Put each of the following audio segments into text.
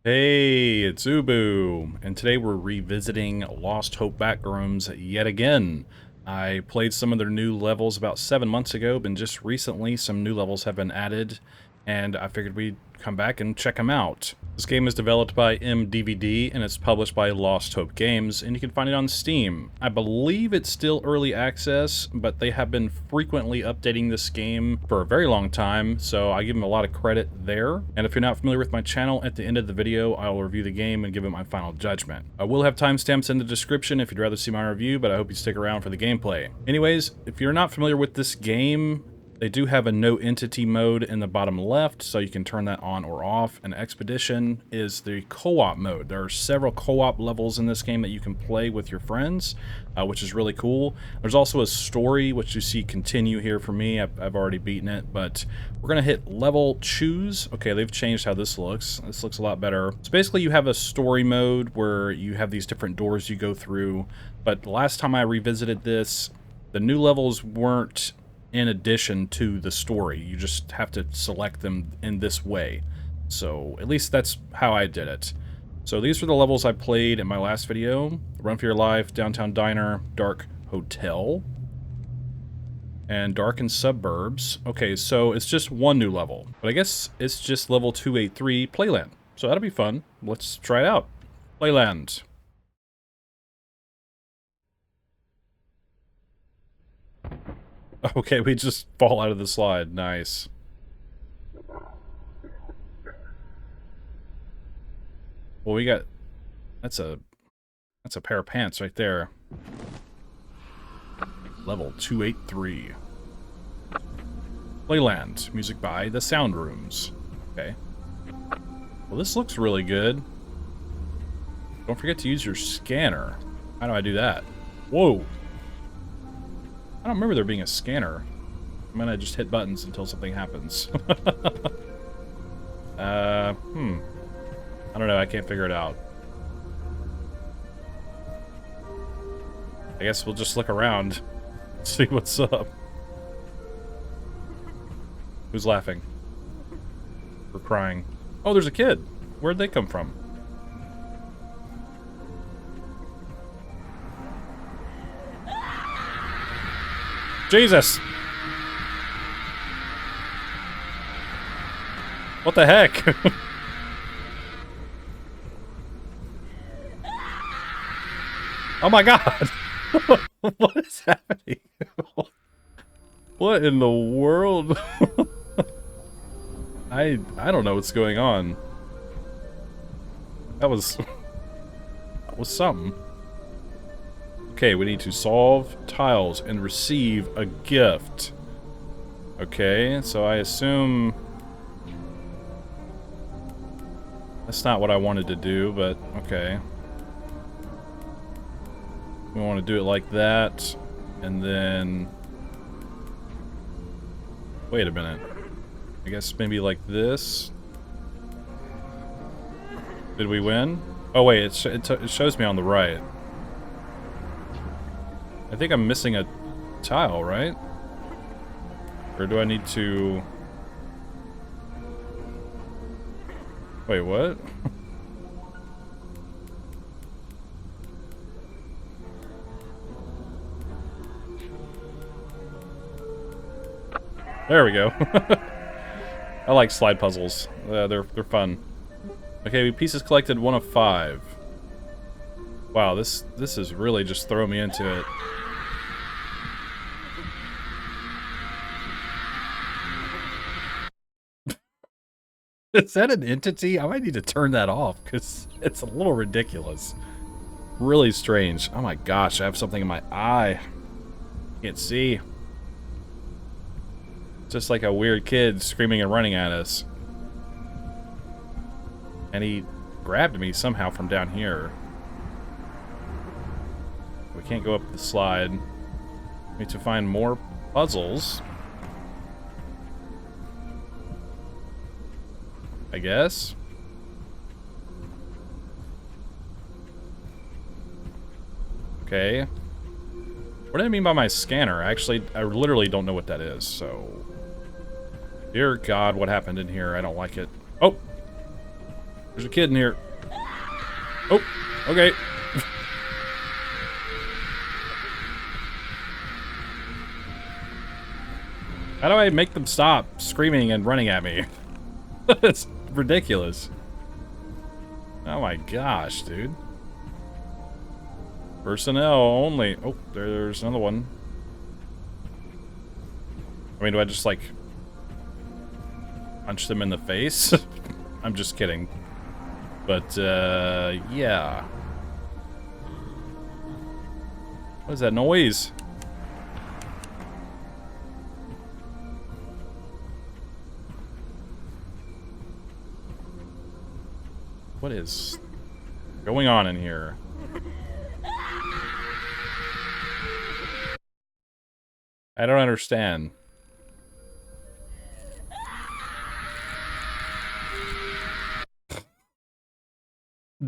Hey, it's Ubu, and today we're revisiting Lost Hope Backrooms yet again. I played some of their new levels about 7 months ago, but just recently some new levels have been added, and I figured we'd come back and check them out. This game is developed by MDVD, and it's published by Lost Hope Games, and you can find it on Steam. I believe it's still early access, but they have been frequently updating this game for a very long time, so I give them a lot of credit there. And if you're not familiar with my channel, at the end of the video, I will review the game and give it my final judgment. I will have timestamps in the description if you'd rather see my review, but I hope you stick around for the gameplay. Anyways, if you're not familiar with this game, they do have a no entity mode in the bottom left, so you can turn that on or off. And Expedition is the co-op mode. There are several co-op levels in this game that you can play with your friends, which is really cool. There's also a story, which you see continue here for me. I've already beaten it, but we're going to hit level choose. Okay, they've changed how this looks. This looks a lot better. So basically you have a story mode where you have these different doors you go through, but last time I revisited this, the new levels weren't in addition to the story. You just have to select them in this way. So at least that's how I did it. So these are the levels I played in my last video. Run for Your Life, Downtown Diner, Dark Hotel, and Darkened Suburbs. Okay, so it's just one new level. But I guess it's just level 283, Playland. So that'll be fun. Let's try it out. Playland. Okay, we just fall out of the slide. Nice. Well, we got... That's a pair of pants right there. Level 283. Playland. Music by The Sound Rooms. Okay. Well, this looks really good. Don't forget to use your scanner. How do I do that? Whoa! I don't remember there being a scanner. I'm gonna just hit buttons until something happens. I don't know, I can't figure it out. I guess we'll just look around, see what's up. Who's laughing? Or crying? Oh, there's a kid! Where'd they come from? Jesus! What the heck? Oh my god! What is happening? What in the world? I don't know what's going on. That was something. Okay, we need to solve tiles and receive a gift. Okay, so I assume... That's not what I wanted to do, but okay. We want to do it like that, and then... Wait a minute. I guess maybe like this? Did we win? Oh wait, it shows me on the right. I think I'm missing a tile, right? Or do I need to... Wait, what? There we go. I like slide puzzles. They're fun. Okay, pieces collected 1 of 5. Wow, this is really just throwing me into it. Is that an entity? I might need to turn that off because it's a little ridiculous. Really strange. Oh my gosh, I have something in my eye. Can't see. Just like a weird kid screaming and running at us. And he grabbed me somehow from down here. We can't go up the slide. We need to find more puzzles. I guess. Okay. What do I mean by my scanner? Actually, I literally don't know what that is, so... Dear God, what happened in here? I don't like it. Oh! There's a kid in here. Oh, okay. How do I make them stop screaming and running at me? It's ridiculous. Oh my gosh, dude. Personnel only. Oh, there's another one. I mean, do I just, like, punch them in the face? I'm just kidding. But, yeah. What is that noise? What is going on in here? I don't understand.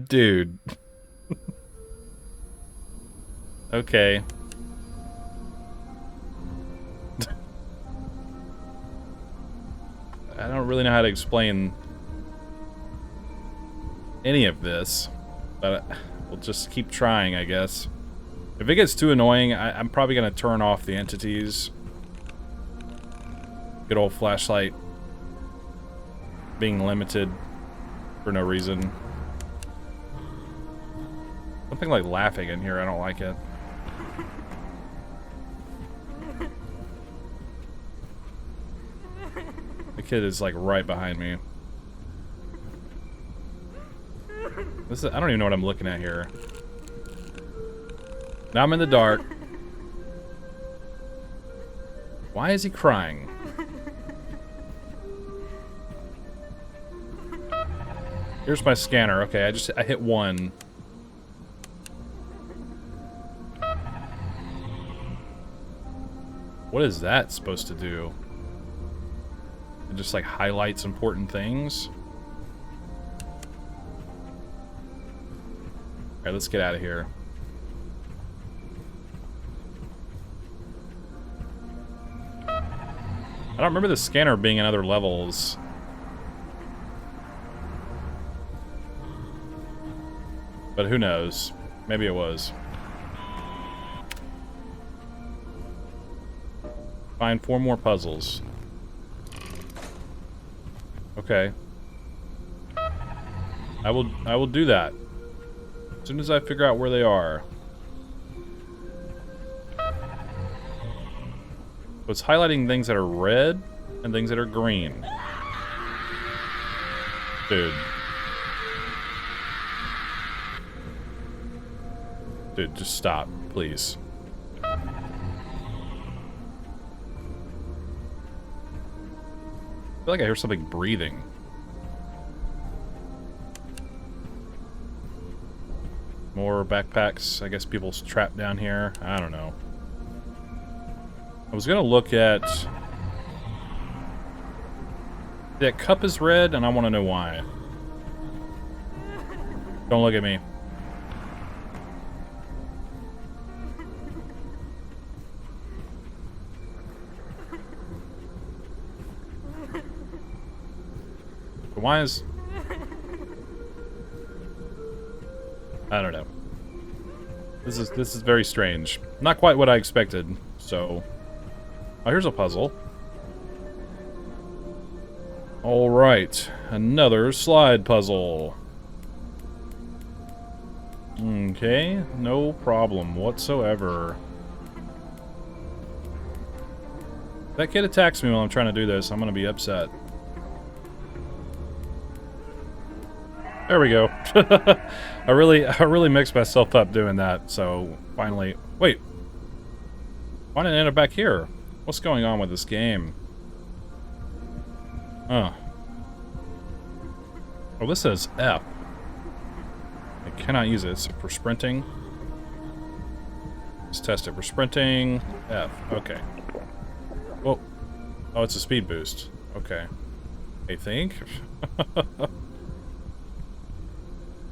Dude. Okay. I don't really know how to explain any of this, but we'll just keep trying, I guess. If it gets too annoying, I'm probably gonna turn off the entities. Good old flashlight being limited for no reason. Something like laughing in here, I don't like it. The kid is like right behind me. This is, I don't even know what I'm looking at here. Now I'm in the dark. Why is he crying? Here's my scanner. Okay, I hit one. What is that supposed to do? It just like highlights important things. Alright, let's get out of here. I don't remember the scanner being in other levels. But who knows? Maybe it was. Find 4 more puzzles. Okay. I will do that. As soon as I figure out where they are. So it's highlighting things that are red and things that are green. Dude. Dude, just stop, please. I feel like I hear something breathing. More backpacks. I guess people's trapped down here. I don't know. I was gonna look at... That cup is red, and I want to know why. Don't look at me. Why is... I don't know. This is very strange. Not quite what I expected, so... Oh, here's a puzzle. Alright, another slide puzzle. Okay, no problem whatsoever. If that kid attacks me while I'm trying to do this, I'm gonna be upset. There we go. I really mixed myself up doing that, so finally... Wait! Why didn't I end up back here? What's going on with this game? Oh, this says F. I cannot use it. It's for sprinting. Let's test it. For sprinting, F. Okay. Whoa. Oh, it's a speed boost. Okay. I think.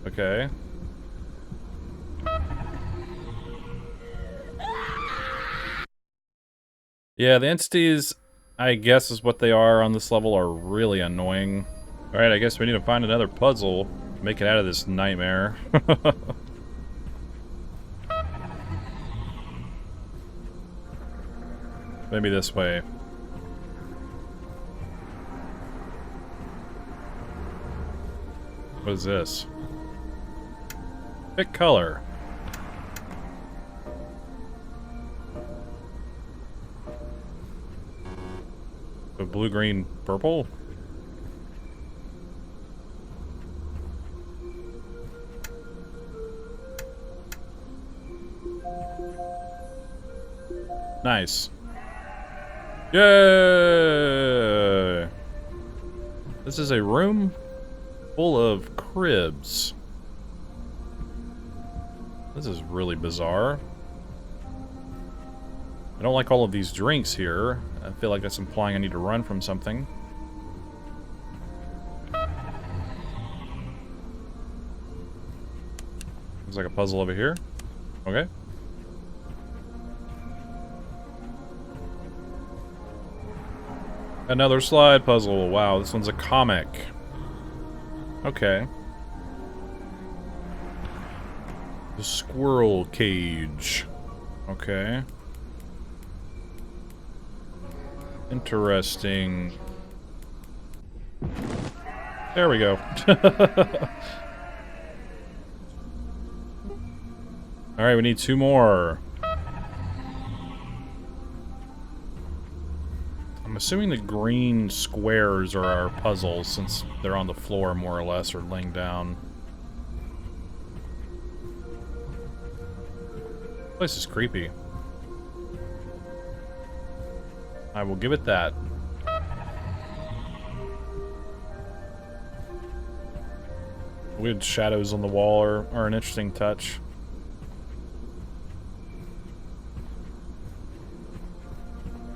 Okay. Yeah, the entities, I guess is what they are on this level, are really annoying. Alright, I guess we need to find another puzzle. Make it out of this nightmare. Maybe this way. What is this? Pick color. A blue, green, purple? Nice. Yay! This is a room full of cribs. This is really bizarre. I don't like all of these drinks here. I feel like that's implying I need to run from something. There's like a puzzle over here. Okay. Another slide puzzle. Wow, this one's a comic. Okay. The squirrel cage. Okay. Interesting. There we go. Alright, we need 2 more. I'm assuming the green squares are our puzzles since they're on the floor more or less or laying down. This place is creepy. I will give it that. Weird shadows on the wall are an interesting touch.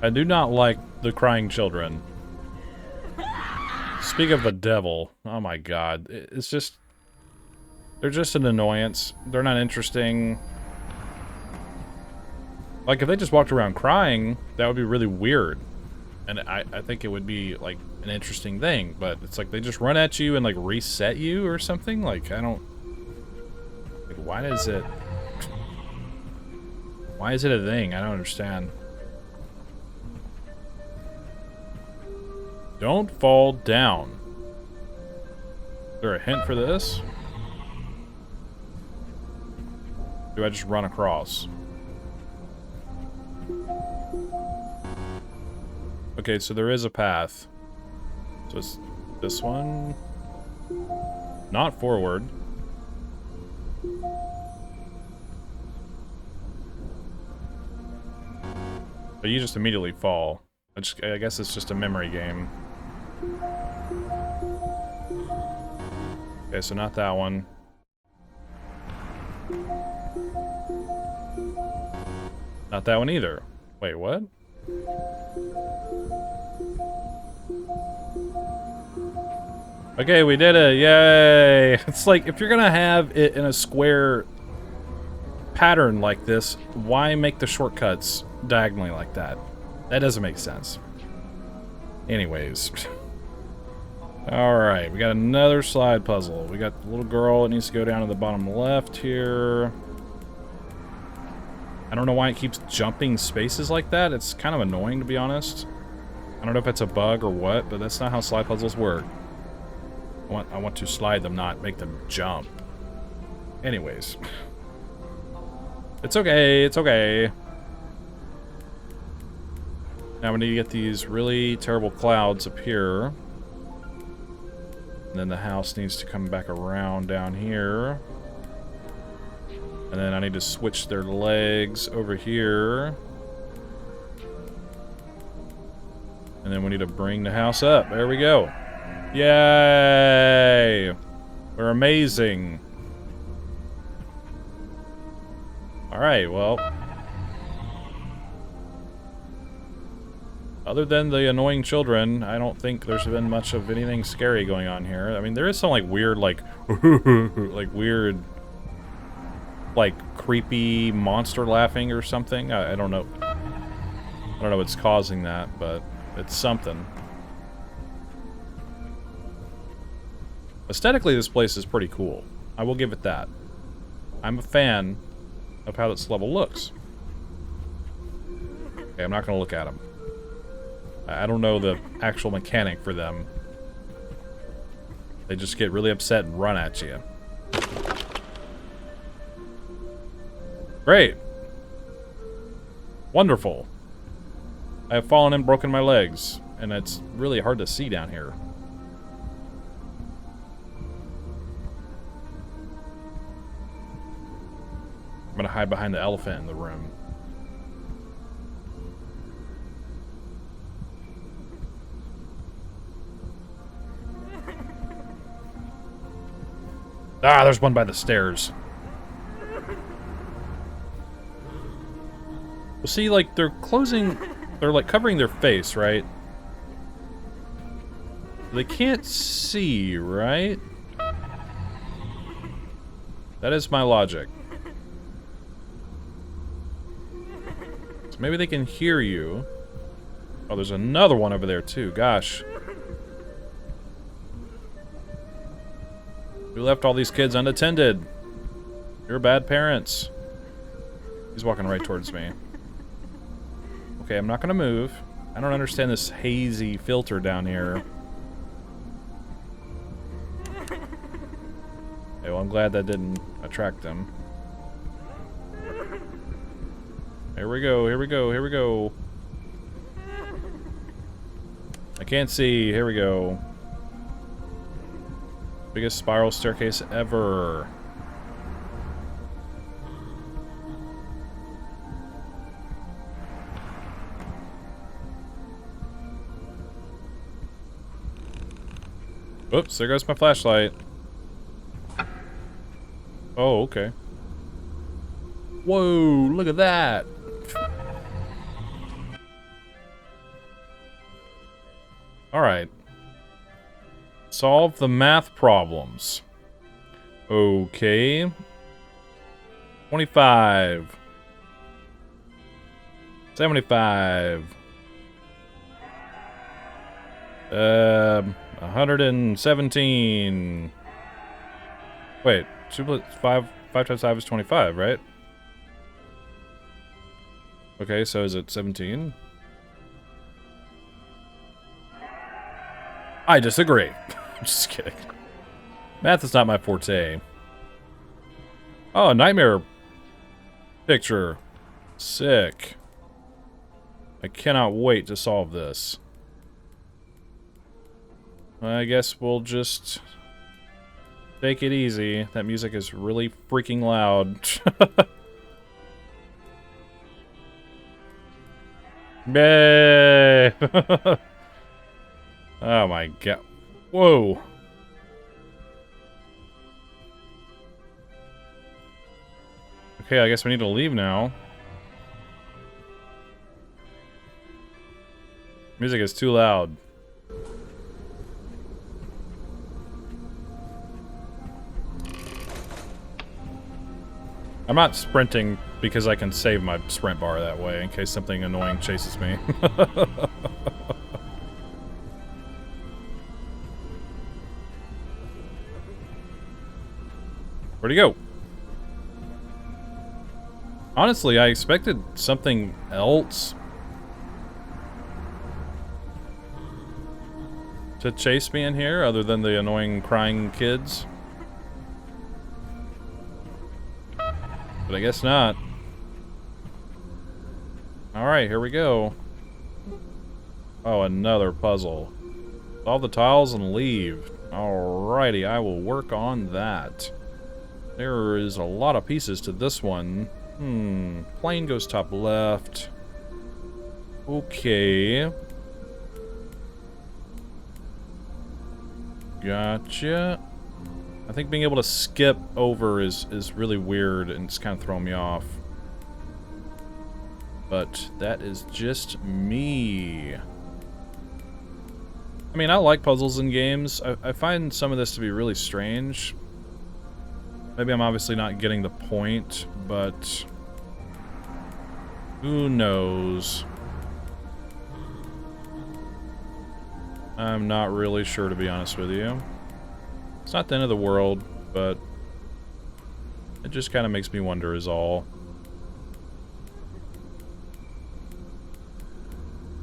I do not like the crying children. Speak of the devil. Oh my god. It's just... they're just an annoyance. They're not interesting. Like, if they just walked around crying, that would be really weird. And I think it would be, like, an interesting thing. But it's like they just run at you and, like, reset you or something. Like, I don't... like, why is it... why is it a thing? I don't understand. Don't fall down. Is there a hint for this? Do I just run across? Okay, so there is a path. So it's this one. Not forward. But you just immediately fall. I guess it's just a memory game. Okay, so not that one. Not that one either. Wait, what? Okay, we did it. Yay! It's like, if you're gonna have it in a square pattern like this, why make the shortcuts diagonally like that? That doesn't make sense. Anyways. Alright, we got another slide puzzle. We got the little girl that needs to go down to the bottom left here. I don't know why it keeps jumping spaces like that. It's kind of annoying, to be honest. I don't know if it's a bug or what, but that's not how slide puzzles work. I want to slide them, not make them jump. Anyways. It's okay, it's okay. Now we need to get these really terrible clouds up here. And then the house needs to come back around down here. And then I need to switch their legs over here. And then we need to bring the house up. There we go. Yay! We're amazing. Alright, well. Other than the annoying children, I don't think there's been much of anything scary going on here. I mean, there is some, like, weird, like, like, weird, like, creepy monster laughing or something. I don't know. I don't know what's causing that, but it's something. Aesthetically, this place is pretty cool. I will give it that. I'm a fan of how this level looks. Okay, I'm not going to look at them. I don't know the actual mechanic for them. They just get really upset and run at you. Great. Wonderful. I have fallen and broken my legs, and it's really hard to see down here. I'm gonna hide behind the elephant in the room. Ah, there's one by the stairs. Well, see, like, they're like covering their face, right? They can't see, right? That is my logic. So maybe they can hear you. Oh, there's another one over there, too. Gosh. You left all these kids unattended. You're bad parents. He's walking right towards me. Okay, I'm not gonna move. I don't understand this hazy filter down here. Okay, well, I'm glad that didn't attract them. Here we go, here we go, here we go. I can't see, here we go. Biggest spiral staircase ever. Oops, there goes my flashlight. Oh, okay. Whoa, look at that. Alright. Solve the math problems. Okay. 25. 75. 117. Wait, 5 times 5 is 25, right? Okay, so is it 17? I disagree. I'm just kidding. Math is not my forte. Oh, a nightmare picture. Sick. I cannot wait to solve this. I guess we'll just take it easy. That music is really freaking loud. Yay! Oh my god. Whoa. Okay, I guess we need to leave now. Music is too loud. I'm not sprinting because I can save my sprint bar that way in case something annoying chases me. Where'd he go? Honestly, I expected something else to chase me in here other than the annoying crying kids. But I guess not. Alright, here we go. Oh, another puzzle. Solve the tiles and leave. Alrighty, I will work on that. There is a lot of pieces to this one. Plane goes top left. Okay. Gotcha. I think being able to skip over is really weird and it's kind of throwing me off. But that is just me. I mean, I like puzzles in games. I find some of this to be really strange. Maybe I'm obviously not getting the point, but who knows? I'm not really sure, to be honest with you. It's not the end of the world, but it just kind of makes me wonder is all.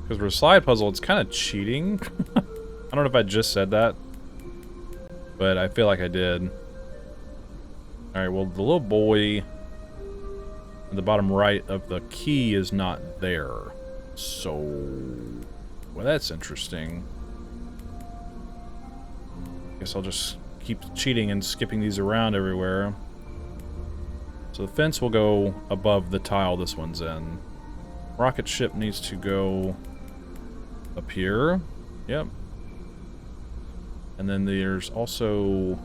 Because for a slide puzzle, it's kind of cheating. I don't know if I just said that, but I feel like I did. Alright, well, the little boy at the bottom right of the key is not there. So, well, that's interesting. Guess I'll just keep cheating and skipping these around everywhere. So the fence will go above the tile this one's in. Rocket ship needs to go up here. Yep. And then there's also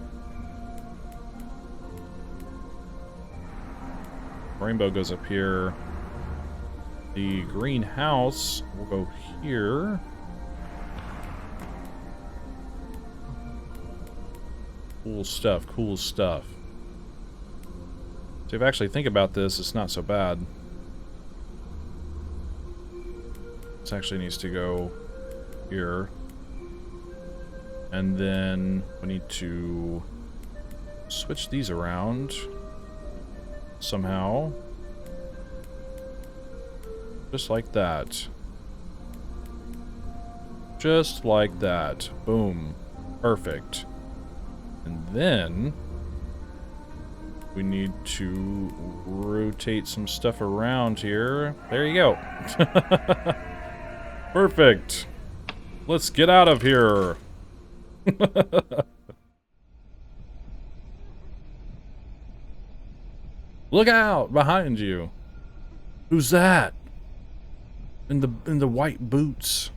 rainbow goes up here. The greenhouse will go here. Cool stuff, cool stuff. So if you actually think about this, it's not so bad. This actually needs to go here. And then we need to switch these around somehow. Just like that. Just like that. Boom. Perfect. And then we need to rotate some stuff around here. There you go. Perfect. Let's get out of here. Look out behind you. Who's that? In the white boots.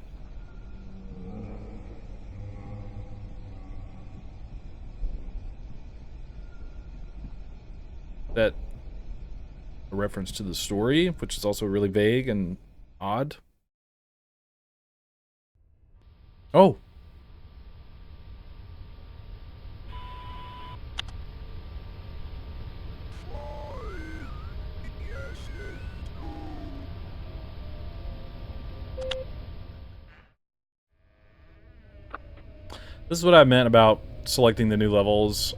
That a reference to the story, which is also really vague and odd. Oh. This is what I meant about selecting the new levels.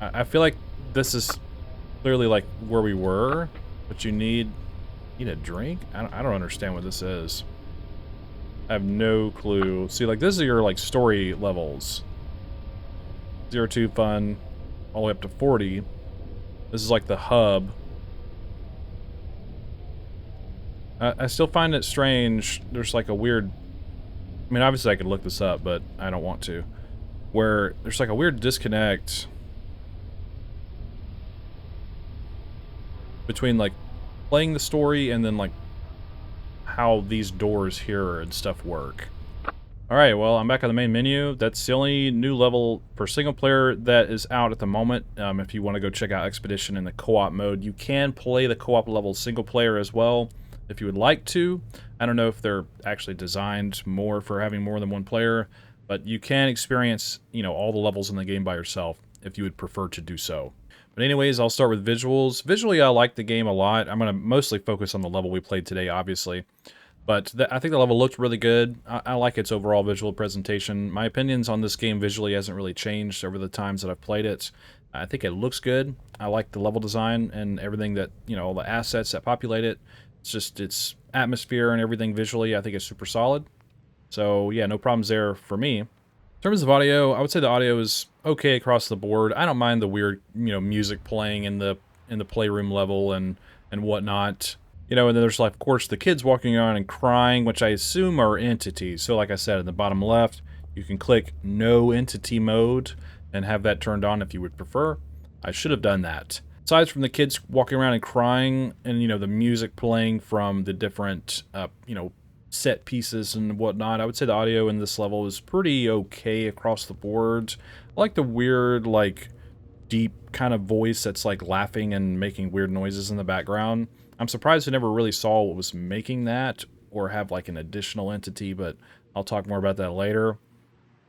I feel like this is clearly like where we were, but you need a drink? I don't understand what this is. I have no clue. See, like, this is your, like, story levels. 0 to fun, all the way up to 40. This is like the hub. I still find it strange. There's like a weird... I mean, obviously I could look this up, but I don't want to. Where there's like a weird disconnect between like playing the story and then like how these doors here and stuff work. Alright, well, I'm back on the main menu. That's the only new level for single player that is out at the moment. If you want to go check out Expedition in the co-op mode, you can play the co-op level single player as well if you would like to. I don't know if they're actually designed more for having more than one player, but you can experience, you know, all the levels in the game by yourself if you would prefer to do so. But anyways, I'll start with visuals. Visually, I like the game a lot. I'm going to mostly focus on the level we played today, obviously. But I think the level looked really good. I like its overall visual presentation. My opinions on this game visually hasn't really changed over the times that I've played it. I think it looks good. I like the level design and everything that, you know, all the assets that populate it. It's just, its atmosphere and everything visually, I think is super solid. So, yeah, no problems there for me. In terms of audio, I would say the audio is okay across the board. I don't mind the weird, you know, music playing in the playroom level and whatnot. You know, and then there's, like, of course, the kids walking around and crying, which I assume are entities. So, like I said, in the bottom left, you can click No Entity Mode and have that turned on if you would prefer. I should have done that. Aside from the kids walking around and crying and, you know, the music playing from the different, you know, set pieces and whatnot, I would say the audio in this level is pretty okay across the board. I like the weird, like, deep kind of voice that's, like, laughing and making weird noises in the background. I'm surprised I never really saw what was making that or have, like, an additional entity, but I'll talk more about that later.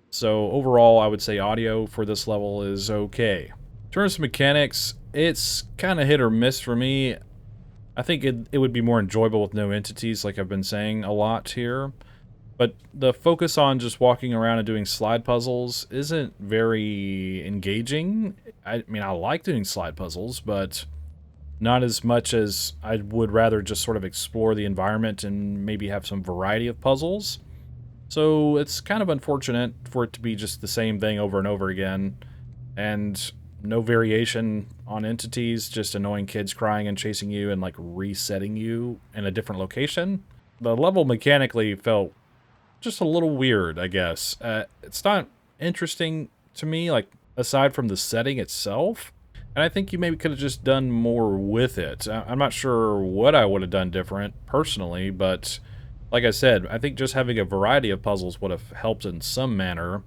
So, overall, I would say audio for this level is okay. In terms of mechanics, it's kind of hit or miss for me. I think it would be more enjoyable with no entities, like I've been saying a lot here. But the focus on just walking around and doing slide puzzles isn't very engaging. I mean, I like doing slide puzzles, but not as much as I would rather just sort of explore the environment and maybe have some variety of puzzles. So it's kind of unfortunate for it to be just the same thing over and over again, and no variation on entities, just annoying kids crying and chasing you and like resetting you in a different location. The level mechanically felt just a little weird, I guess. It's not interesting to me, like, aside from the setting itself. And I think you maybe could have just done more with it. I'm not sure what I would have done different, personally, but like I said, I think just having a variety of puzzles would have helped in some manner,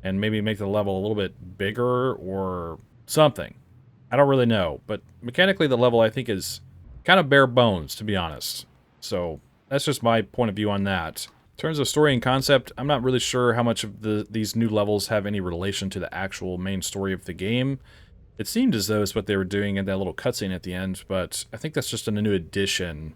and maybe make the level a little bit bigger or something. I don't really know, but mechanically the level I think is kind of bare bones, to be honest. So that's just my point of view on that. In terms of story and concept, I'm not really sure how much of these new levels have any relation to the actual main story of the game. It seemed as though it's what they were doing in that little cutscene at the end, but I think that's just a new addition,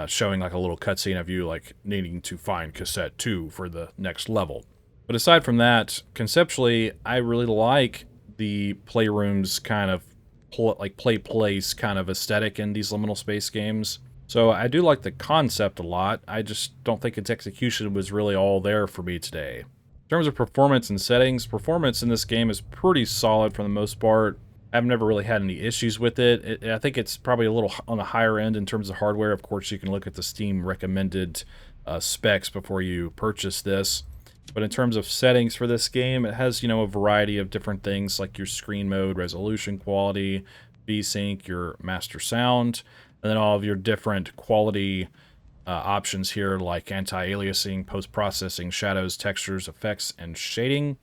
showing like a little cutscene of you like needing to find cassette 2 for the next level. But aside from that, conceptually, I really like the Playrooms kind of play place kind of aesthetic in these liminal space games. So I do like the concept a lot. I just don't think its execution was really all there for me today. In terms of performance and settings, performance in this game is pretty solid for the most part. I've never really had any issues with it. I think it's probably a little on the higher end in terms of hardware. Of course, you can look at the Steam recommended specs before you purchase this. But in terms of settings for this game, it has, you know, a variety of different things like your screen mode, resolution quality, VSync, your master sound, and then all of your different quality options here like anti-aliasing, post-processing, shadows, textures, effects, and shading.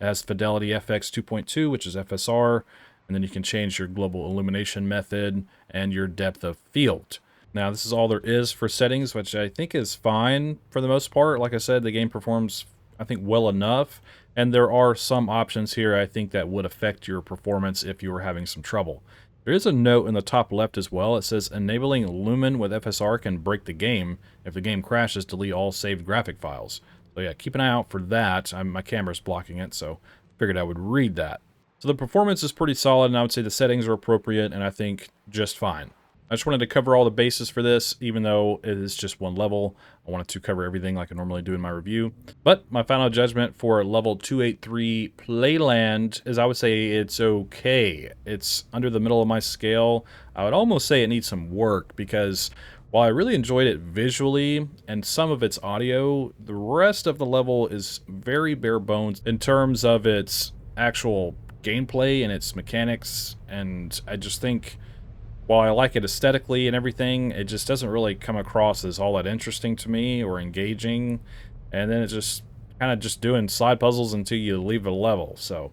It has Fidelity FX 2.2, which is FSR, and then you can change your global illumination method and your depth of field. Now, this is all there is for settings, which I think is fine for the most part. Like I said, the game performs, I think, well enough, and there are some options here I think that would affect your performance if you were having some trouble. There is a note in the top left as well. It says, enabling Lumen with FSR can break the game. If the game crashes, delete all saved graphic files. So yeah, keep an eye out for that. My camera's blocking it, so figured I would read that. So the performance is pretty solid, and I would say the settings are appropriate, and I think just fine. I just wanted to cover all the bases for this, even though it is just one level. I wanted to cover everything like I normally do in my review. But my final judgment for level 283 Playland is I would say it's okay. It's under the middle of my scale. I would almost say it needs some work because while I really enjoyed it visually and some of its audio, the rest of the level is very bare bones in terms of its actual gameplay and its mechanics, and I just think while I like it aesthetically and everything, it just doesn't really come across as all that interesting to me or engaging. And then it's just kind of just doing slide puzzles until you leave a level. So,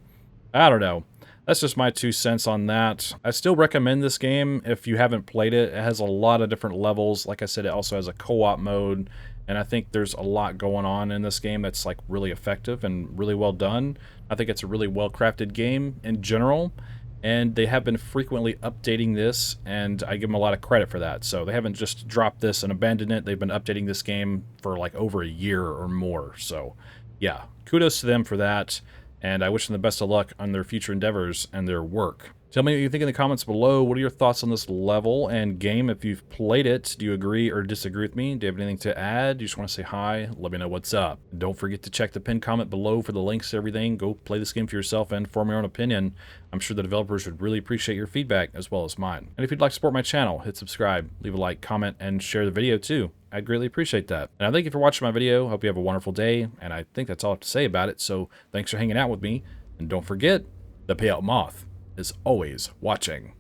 I don't know. That's just my 2 cents on that. I still recommend this game if you haven't played it. It has a lot of different levels. Like I said, it also has a co-op mode. And I think there's a lot going on in this game that's like really effective and really well done. I think it's a really well-crafted game in general. And they have been frequently updating this, and I give them a lot of credit for that. So they haven't just dropped this and abandoned it. They've been updating this game for like over a year or more. So yeah, kudos to them for that, and I wish them the best of luck on their future endeavors and their work. Tell me what you think in the comments below. What are your thoughts on this level and game? If you've played it, do you agree or disagree with me? Do you have anything to add? Do you just want to say hi? Let me know what's up. Don't forget to check the pinned comment below for the links to everything. Go play this game for yourself and form your own opinion. I'm sure the developers would really appreciate your feedback as well as mine. And if you'd like to support my channel, hit subscribe, leave a like, comment, and share the video too. I'd greatly appreciate that. And I thank you for watching my video. Hope you have a wonderful day. And I think that's all I have to say about it. So thanks for hanging out with me. And don't forget, the payout Moth is always watching.